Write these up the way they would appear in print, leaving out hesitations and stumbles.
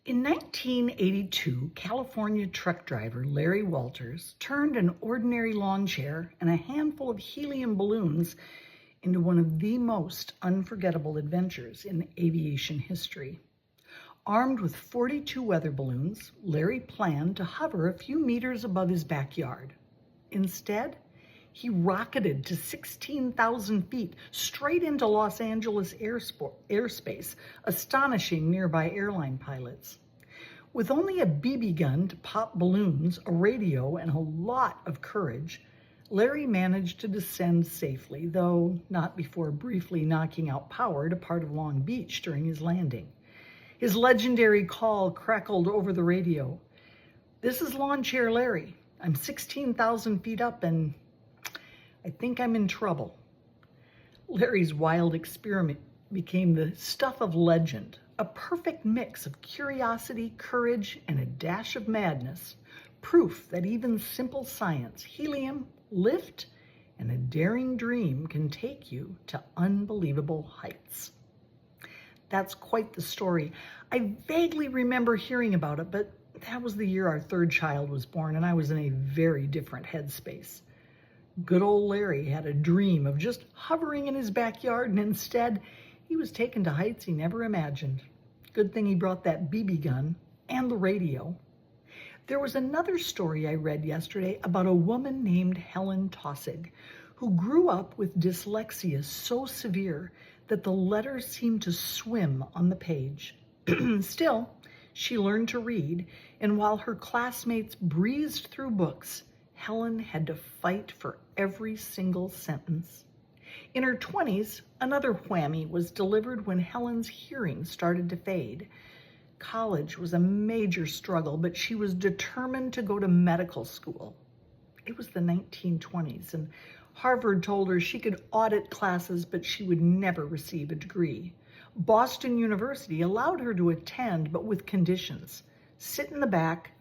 In 1982, California truck driver Larry Walters turned an ordinary lawn chair and a handful of helium balloons into one of the most unforgettable adventures in aviation history. Armed with 42 weather balloons, Larry planned to hover a few meters above his backyard. Instead, he rocketed to 16,000 feet straight into Los Angeles airspace, astonishing nearby airline pilots. With only a BB gun to pop balloons, a radio, and a lot of courage, Larry managed to descend safely, though not before briefly knocking out power to part of Long Beach during his landing. His legendary call crackled over the radio. "This is Lawn Chair Larry. I'm 16,000 feet up and I think I'm in trouble." Larry's wild experiment became the stuff of legend, a perfect mix of curiosity, courage, and a dash of madness, proof that even simple science, helium, lift, and a daring dream can take you to unbelievable heights. That's quite the story. I vaguely remember hearing about it, but that was the year our third child was born, and I was in a very different headspace. Good old Larry had a dream of just hovering in his backyard, and instead, he was taken to heights he never imagined. Good thing he brought that BB gun and the radio. There was another story I read yesterday about a woman named Helen Taussig, who grew up with dyslexia so severe that the letters seemed to swim on the page. Still, she learned to read, and while her classmates breezed through books, Helen had to fight for every single sentence. In her 20s, another whammy was delivered when Helen's hearing started to fade. College was a major struggle, but she was determined to go to medical school. It was the 1920s, and Harvard told her she could audit classes, but she would never receive a degree. Boston University allowed her to attend, but with conditions. Sit in the back,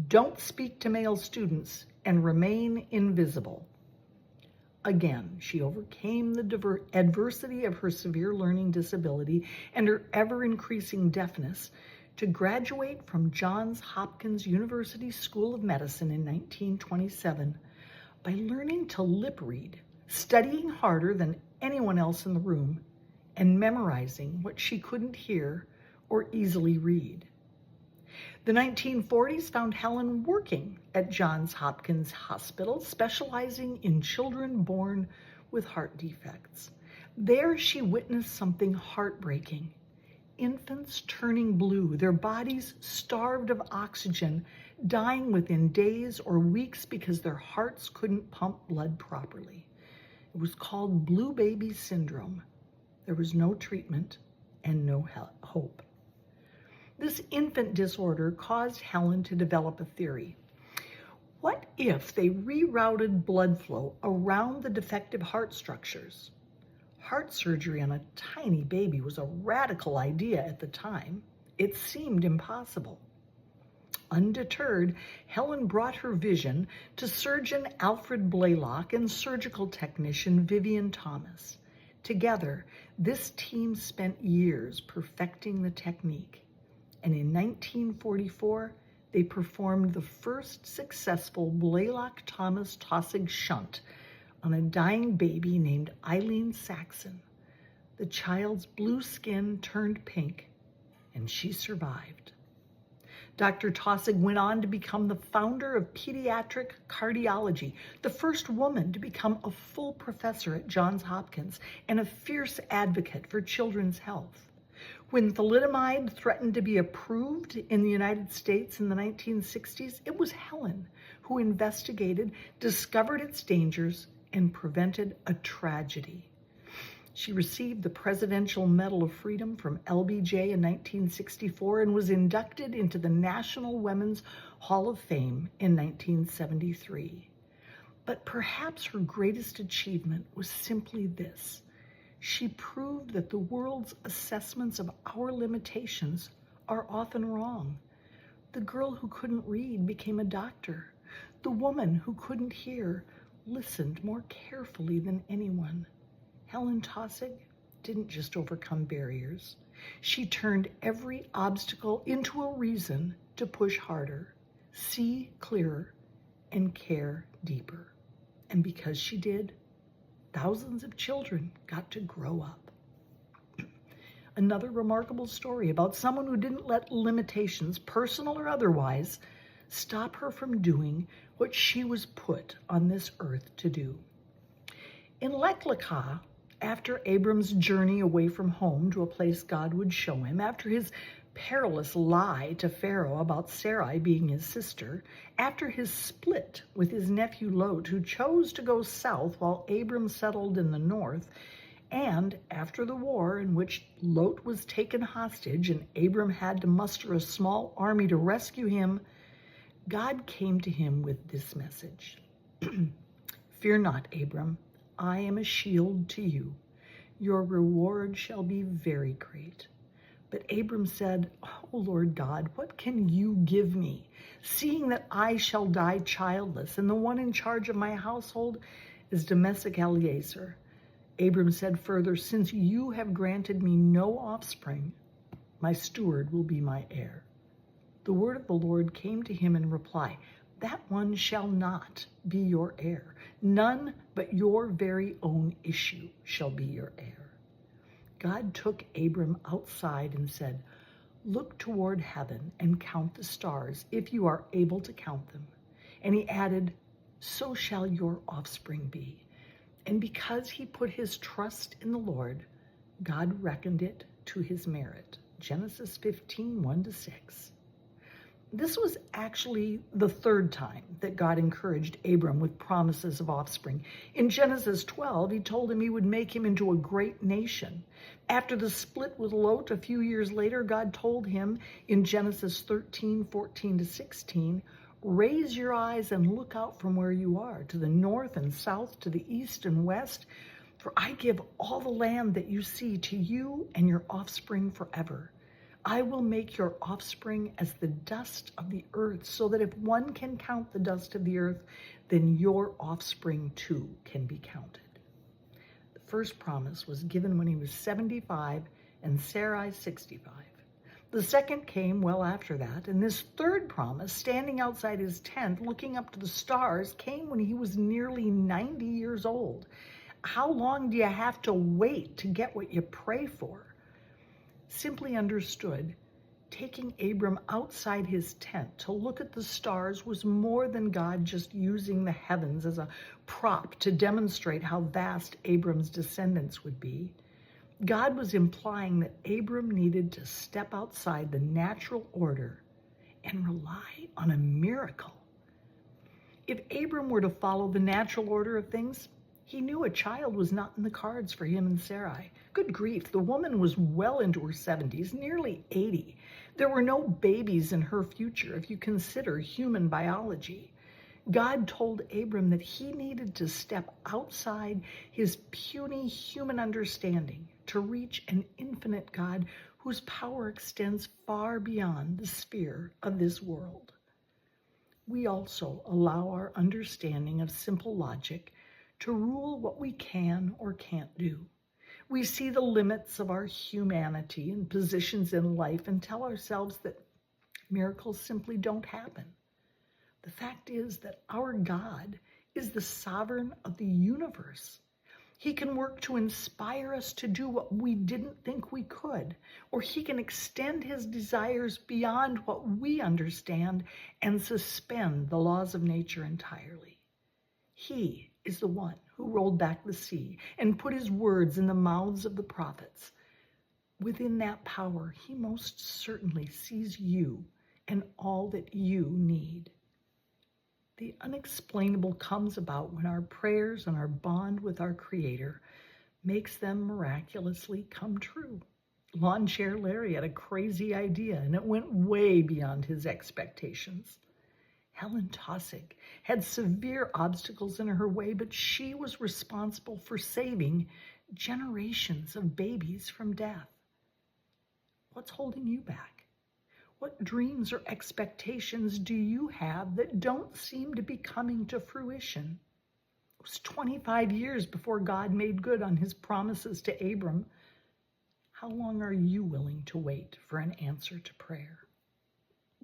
don't speak to male students, and remain invisible. Again, she overcame the adversity of her severe learning disability and her ever-increasing deafness to graduate from Johns Hopkins University School of Medicine in 1927 by learning to lip read, studying harder than anyone else in the room, and memorizing what she couldn't hear or easily read. The 1940s found Helen working at Johns Hopkins Hospital, specializing in children born with heart defects. There she witnessed something heartbreaking. Infants turning blue, their bodies starved of oxygen, dying within days or weeks because their hearts couldn't pump blood properly. It was called blue baby syndrome. There was no treatment and no hope. This infant disorder caused Helen to develop a theory. What if they rerouted blood flow around the defective heart structures? Heart surgery on a tiny baby was a radical idea at the time. It seemed impossible. Undeterred, Helen brought her vision to surgeon Alfred Blaylock and surgical technician Vivian Thomas. Together, this team spent years perfecting the technique. And in 1944, they performed the first successful Blaylock-Thomas Taussig shunt on a dying baby named Eileen Saxon. The child's blue skin turned pink, and she survived. Dr. Taussig went on to become the founder of pediatric cardiology, the first woman to become a full professor at Johns Hopkins, and a fierce advocate for children's health. When thalidomide threatened to be approved in the United States in the 1960s, it was Helen who investigated, discovered its dangers, and prevented a tragedy. She received the Presidential Medal of Freedom from LBJ in 1964 and was inducted into the National Women's Hall of Fame in 1973. But perhaps her greatest achievement was simply this. She proved that the world's assessments of our limitations are often wrong. The girl who couldn't read became a doctor. The woman who couldn't hear listened more carefully than anyone. Helen Taussig, didn't just overcome barriers. She turned every obstacle into a reason to push harder, see clearer, and care deeper. And because she did, thousands of children got to grow up. Another remarkable story about someone who didn't let limitations, personal or otherwise, stop her from doing what she was put on this earth to do. In Lecha, after Abram's journey away from home to a place God would show him, after his perilous lie to Pharaoh about Sarai being his sister, after his split with his nephew Lot, who chose to go south while Abram settled in the north, and after the war in which Lot was taken hostage and Abram had to muster a small army to rescue him, God came to him with this message. Fear not, Abram, I am a shield to you. Your reward shall be very great. But Abram said, O Lord God, what can you give me, seeing that I shall die childless, and the one in charge of my household is domestic Eliezer? Abram said further, since you have granted me no offspring, my steward will be my heir. The word of the Lord came to him in reply, that one shall not be your heir. None but your very own issue shall be your heir. God took Abram outside and said, look toward heaven and count the stars, if you are able to count them. And he added, so shall your offspring be. And because he put his trust in the Lord, God reckoned it to his merit. Genesis 15, 1-6. This was actually the third time that God encouraged Abram with promises of offspring. In Genesis 12, he told him he would make him into a great nation. After the split with Lot a few years later, God told him in Genesis 13, 14-16, raise your eyes and look out from where you are, to the north and south, to the east and west, for I give all the land that you see to you and your offspring forever. I will make your offspring as the dust of the earth, so that if one can count the dust of the earth, then your offspring too can be counted. The first promise was given when he was 75 and Sarai 65. The second came well after that, and this third promise, standing outside his tent, looking up to the stars, came when he was nearly 90 years old. How long do you have to wait to get what you pray for? Simply understood, taking Abram outside his tent to look at the stars was more than God just using the heavens as a prop to demonstrate how vast Abram's descendants would be. God was implying that Abram needed to step outside the natural order and rely on a miracle. If Abram were to follow the natural order of things, he knew a child was not in the cards for him and Sarai. Good grief, the woman was well into her 70s, nearly 80. There were no babies in her future if you consider human biology. God told Abram that he needed to step outside his puny human understanding to reach an infinite God whose power extends far beyond the sphere of this world. We also allow our understanding of simple logic to rule what we can or can't do. We see the limits of our humanity and positions in life and tell ourselves that miracles simply don't happen. The fact is that our God is the sovereign of the universe. He can work to inspire us to do what we didn't think we could, or he can extend his desires beyond what we understand and suspend the laws of nature entirely. He is the one who rolled back the sea and put his words in the mouths of the prophets. Within that power, he most certainly sees you and all that you need. The unexplainable comes about when our prayers and our bond with our Creator makes them miraculously come true. Lawn Chair Larry had a crazy idea, and it went way beyond his expectations. Helen Taussig had severe obstacles in her way, but she was responsible for saving generations of babies from death. What's holding you back? What dreams or expectations do you have that don't seem to be coming to fruition? It was 25 years before God made good on his promises to Abram. How long are you willing to wait for an answer to prayer?